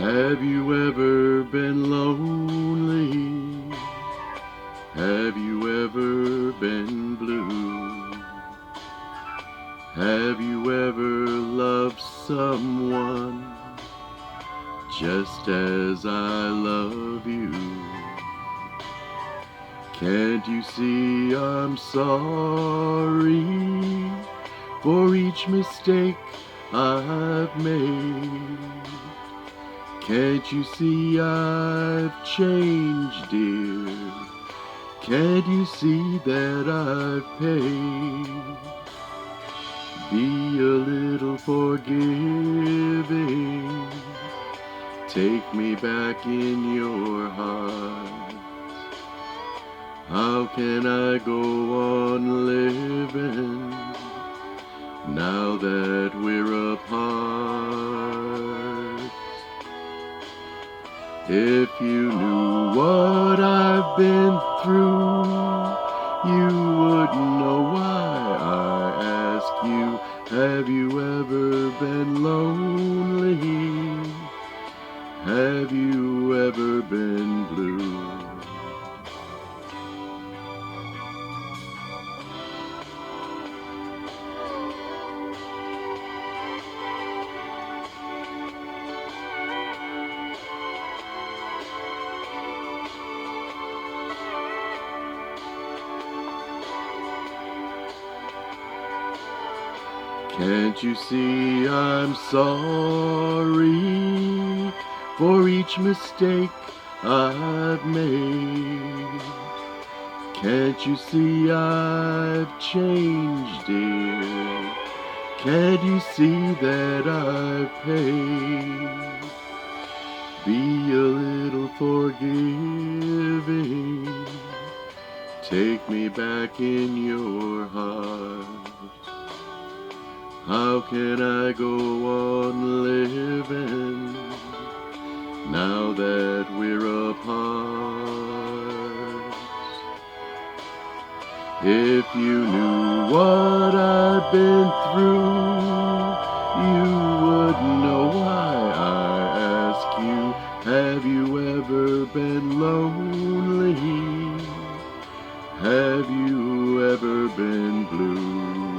Have you ever been lonely? Have you ever been blue? Have you ever loved someone just as I love you? Can't you see I'm sorry for each mistake I've made? Can't you see I've changed, dear? Can't you see that I've paid? Be a little forgiving. Take me back in your heart. How can I go on living now that we're apart? If you knew what I've been through, you would know why I ask you. Have you ever been lonely? Have you ever been blue? Can't you see I'm sorry for each mistake I've made? Can't you see I've changed, dear? Can't you see that I've paid? Be a little forgiving. Take me back in your heart. How can I go on living now that we're apart? If you knew what I've been through, you would know why I ask you. Have you ever been lonely? Have you ever been blue?